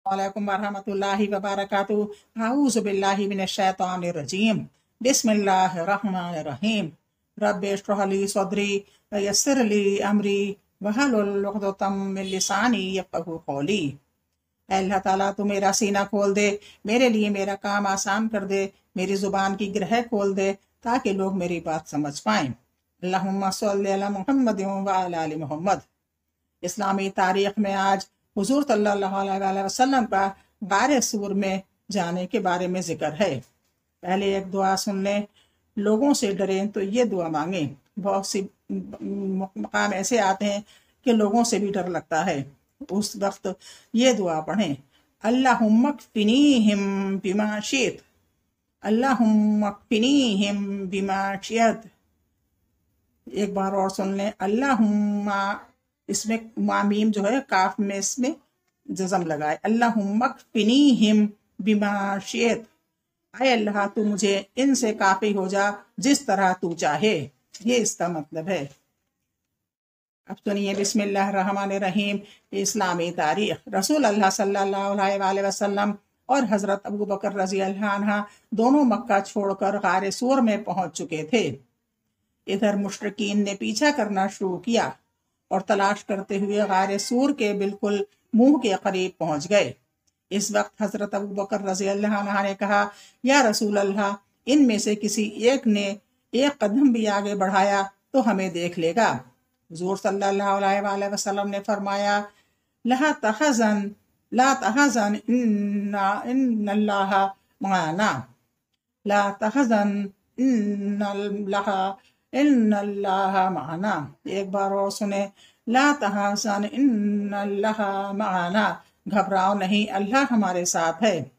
वालेकुम वरहमतुल्लाहि वबरकातुहू। अऊज़ु बिल्लाहि मिनश शैतानिर रजीम। बिस्मिल्लाहिर रहमानिर रहीम। रब्बि इश्रह ली सदरी व यस्सिर ली अमरी वहलुल उक़दतम मिन लिसानी यफ़क़हू क़ौली। अल्लाह ताला तू मेरा सीना खोल दे, मेरे लिए मेरा काम आसान कर दे, मेरी ज़ुबान की ग्रह खोल दे ताकि लोग मेरी बात समझ पाएं। अल्लाहुम्मा सल्लि अला मुहम्मद व अला आलि मुहम्मद। इस्लामी तारीख में आज हुजूर सल्लल्लाहु अलैहि वसल्लम का गारे सूर में जाने के बारे में जिक्र है। पहले एक दुआ सुन लें। लोगों से डरें तो ये दुआ मांगें। बहुत सी मकाम ऐसे आते हैं कि लोगों से भी डर लगता है, उस वक्त ये दुआ पढ़ें, अल्लाहुम्मा क्फिनीहिम बिमा शित, अल्लाहुम्मा क्फिनीहिम बिमा शित। एक बार और सुन लें, अल्लाहुम्मा, इसमें मामीम जो है काफ में इसमें जज़म लगाए, अल्लाहुम्मा क्फिनीहिम बिमा शित। आए अल्लाह तू मुझे इनसे काफी हो जा जिस तरह तू चाहे, ये इसका मतलब है। अब सुनिए बिस्मिल्लाहिर्रहमानिर्रहीम। इस्लामी तारीख। रसूल अल्लाह सल्लल्लाहु अलैहि वसल्लम और हज़रत अबू बकर रज़ी अल्लाह अन्हा दोनों मक्का छोड़कर गारे सूर में पहुंच चुके थे। इधर मुशरिकीन ने पीछा करना शुरू किया और तलाश करते हुए गारे सूर के बिल्कुल मुंह के करीब पहुंच गए। इस वक्त हजरत अबू बकर रज़ी अल्लाह अन्हा ने कहा, या रसूल अल्लाह, इनमें से किसी एक ने एक कदम भी आगे बढ़ाया तो हमें देख लेगा। हुजूर सल्लल्लाहु अलैहि वसल्लम ने फरमाया, ला तहज़न इन्नल्लाह मअना, ला तहज़न इन्नल्लाह मअना। एक बार और सुने, ला तहज़न इन्नल्लाह मअना, घबराओ नहीं, अल्लाह हमारे साथ है।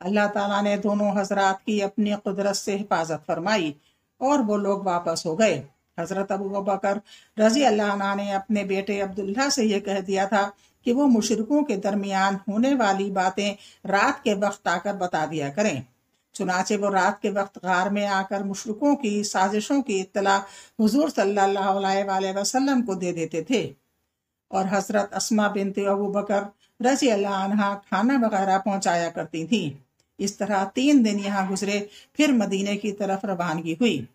अल्लाह ताला ने दोनों हजरात की अपनी कुदरत से हिफाजत फरमाई और वो लोग वापस हो गए। हजरत अबू बकर रजी अल्लाह अन्हु ने अपने बेटे अब्दुल्ला से ये कह दिया था कि वो मुशरिकों के दरमियान होने वाली बातें रात के वक्त आकर बता दिया करें। चुनाचे वो रात के वक्त गार में आकर मुशरिकों की साजिशों की इत्तला हुजूर सल्लल्लाहु अलैहि वसल्लम को दे देते थे और हजरत अस्मा बिनत अबू बकर रजी अल्लाह अन्हा खाना वगैरह पहुंचाया करती थी। इस तरह 3 दिन यहाँ गुजरे, फिर मदीने की तरफ रवानगी हुई।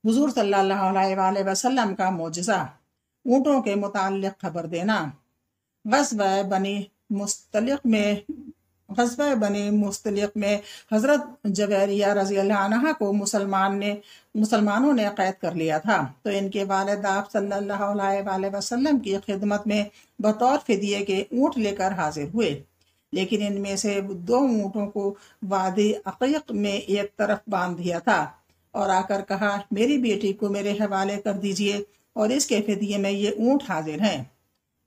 हुजूर सल्लल्लाहु अलैहि वसल्लम का मोजज़ा, ऊँटों के मुताल्लिक़ खबर देना। ग़ज़वा बनी मुस्तलिक़ में हज़रत जवेरिया रज़ी अल्लाह अन्हा को मुसलमानों ने कैद कर लिया था, तो इनके वालिद आप सल्लल्लाहु अलैहि वसल्लम की खिदमत में बतौर फ़िदिये के ऊँट लेकर हाजिर हुए। लेकिन इनमें से 2 ऊँटों को वादी अक़ीक़ में एक तरफ बांध दिया था और आकर कहा, मेरी बेटी को मेरे हवाले कर दीजिए और इसके फ़िदिये में ये ऊँट हाजिर हैं।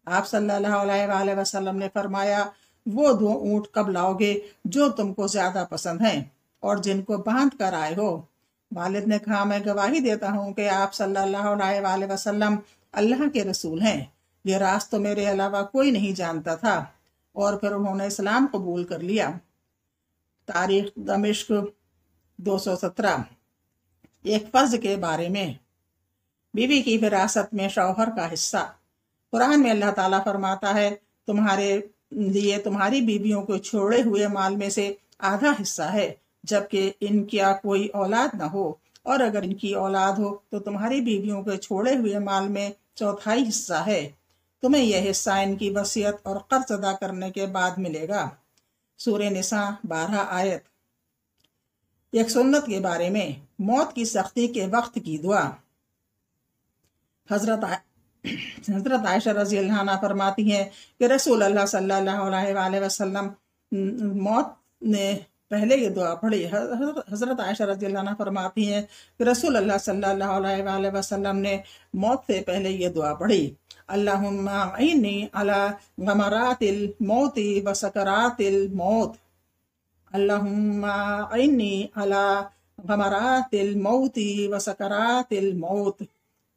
आप सल्लल्लाहु अलैहि वसल्लम ने फरमाया, वो 2 ऊँट कब लाओगे जो तुमको ज्यादा पसंद हैं और जिनको बांध कर आए हो। वालिद ने कहा, मैं गवाही देता हूँ कि आप सल्लल्लाहु अलैहि वसल्लम अल्लाह के रसूल हैं। ये राज तो मेरे अलावा कोई नहीं जानता था और फिर उन्होंने इस्लाम कबूल कर लिया। तारीख दमिश्क 217। एक फर्ज के बारे में। बीवी की विरासत में शौहर का हिस्सा। कुरान में अल्लाह ताला फरमाता है, तुम्हारे लिए तुम्हारी बीवियों को छोड़े हुए माल में से आधा हिस्सा है, जबकि इनका कोई औलाद न हो, और अगर इनकी औलाद हो तो तुम्हारी बीवियों के छोड़े हुए माल में 1/4 हिस्सा है। तुम्हें यह हिस्सा इनकी वसीयत और कर्ज अदा करने के बाद मिलेगा। सूरह निसा 12 आयत। एक सुन्नत के बारे में। मौत की सख्ती के वक्त की दुआ। हजरत आयशा रजी अल्लाह अन्हा फरमाती हैं कि रसूल अल्लाह सल्लल्लाहु अलैहि वसल्लम मौत ने पहले ये दुआ पढ़ी। हजरत आयशा रजी अल्लाह अन्हा फरमाती हैं कि रसूल अल्लाह सल्लल्लाहु अलैहि वसल्लम ने मौत से पहले ये दुआ पढ़ी, अल्लाहुम्मा इन्नी अला गमरातिल मौती व सकरातिल मौत, अल्लाहुम्मा इन्नी अला गमरातिल मौती व सकरातिल मौत।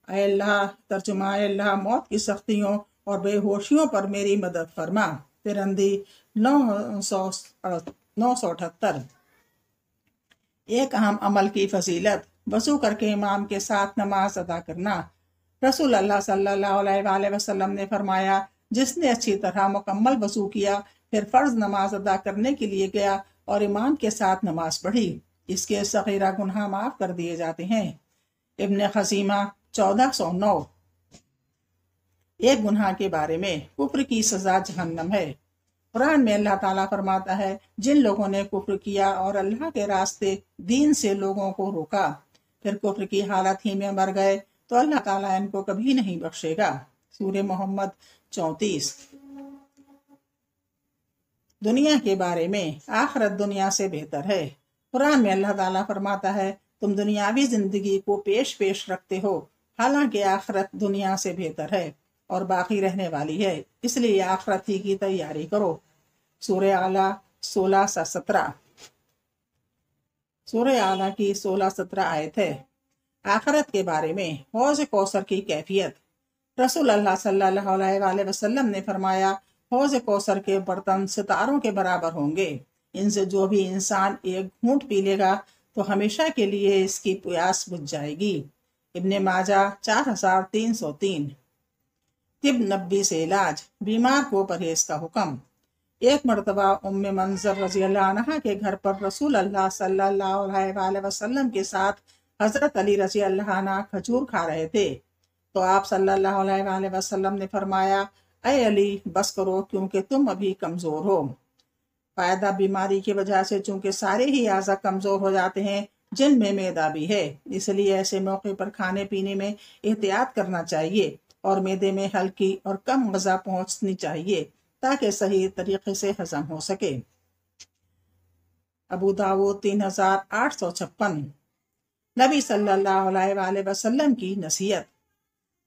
अल्लाह, तर्जुमा, अल्लाह मौत की सख्तियों और बेहोशियों पर मेरी मदद फरमा। तिरंदी 978। एक अहम अमल की फजीलत। वज़ू करके इमाम के साथ नमाज अदा करना। रसूल अल्लाह सल्लल्लाहु अलैहि वसल्लम ने फरमाया, जिसने अच्छी तरह मुकम्मल वज़ू किया پھر فرض نماز ادا کرنے کے لیے گیا اور امام کے ساتھ نماز پڑھی، اس کے صغیرہ گناہ معاف کر دیے جاتے ہیں۔ ابن خزیمہ 1409۔ ایک گناہ کے بارے میں، کفر کی سزا جہنم ہے۔ قرآن میں اللہ تعالیٰ فرماتا ہے، جن لوگوں نے کفر کیا اور اللہ کے راستے دین سے لوگوں کو روکا، پھر کفر کی حالت ہی میں مر گئے تو اللہ تعالیٰ ان کو کبھی نہیں بخشے گا۔ سورہ محمد 34۔ دنیا کے بارے میں، آخرت دنیا سے بہتر ہے۔ قرآن میں اللہ تعالیٰ فرماتا ہے، تم دنیاوی زندگی کو پیش رکھتے ہو، حالانکہ آخرت دنیا سے بہتر ہے اور باقی رہنے والی ہے، اس لیے آخرت ہی کی تیاری کرو۔ سورہ اعلیٰ 16-17۔ سورہ اعلیٰ کی 16-17 آیت ہے۔ آخرت کے بارے میں، حوض کوثر کی کیفیت۔ رسول اللہ صلی اللہ علیہ وآلہ وسلم نے فرمایا، حوض کوثر کے برتن ستاروں کے برابر ہوں گے، ان سے جو بھی انسان ایک گھونٹ پی لے گا تو ہمیشہ کے لیے اس کی پیاس بجھ جائے گی۔ ابن ماجہ 4303۔ طب نبی سے علاج، بیمار کو پرہیز کا حکم۔ ایک مرتبہ ام منظر رضی اللہ عنہ کے گھر پر رسول اللہ صلی اللہ علیہ وآلہ وسلم کے ساتھ حضرت علی رضی اللہ عنہ کھجور کھا رہے تھے، تو آپ صلی اللہ علیہ وآلہ وسلم نے فرمایا، اے علی بس کرو کیونکہ تم ابھی کمزور ہو۔ فائدہ بیماری کی وجہ سے چونکہ سارے ہی اعضاء کمزور ہو جاتے ہیں، جن میں معدہ بھی ہے، اس لیے ایسے موقع پر کھانے پینے میں احتیاط کرنا چاہیے اور معدے میں ہلکی اور کم غذا پہنچنی چاہیے تاکہ صحیح طریقے سے ہضم ہو سکے۔ ابو داؤد 3856۔ نبی صلی اللہ علیہ وآلہ وسلم کی نصیحت۔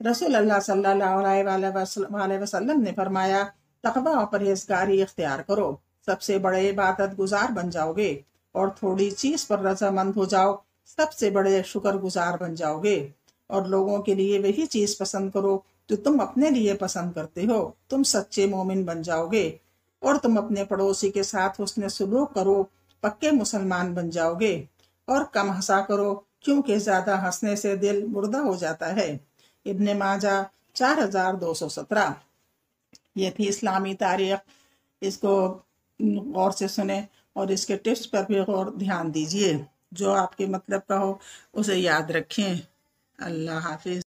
رسول اللہ صلی اللہ علیہ وآلہ وسلم نے فرمایا، تقوی اور پرہیزگاری اختیار کرو، سب سے بڑے عبادت گزار بن جاؤ گے، اور تھوڑی چیز پر رضامند ہو جاؤ، سب سے بڑے شکر گزار بن جاؤ گے، اور لوگوں کے لیے وہی چیز پسند کرو جو تم اپنے لیے پسند کرتے ہو، تم سچے مومن بن جاؤ گے، اور تم اپنے پڑوسی کے ساتھ حسن سلوک کرو، پکے مسلمان بن جاؤ گے، اور کم ہنسا کرو کیونکہ زیادہ ہنسنے سے دل مردہ ہو جاتا ہے۔ ابن ماجہ 4217۔ یہ تھی اسلامی تاریخ، اس کو غور سے سنیں اور اس کے ٹپس پر بھی دھیان دیجیے، جو آپ کے مطلب کا ہو اسے یاد رکھیں۔ اللہ حافظ۔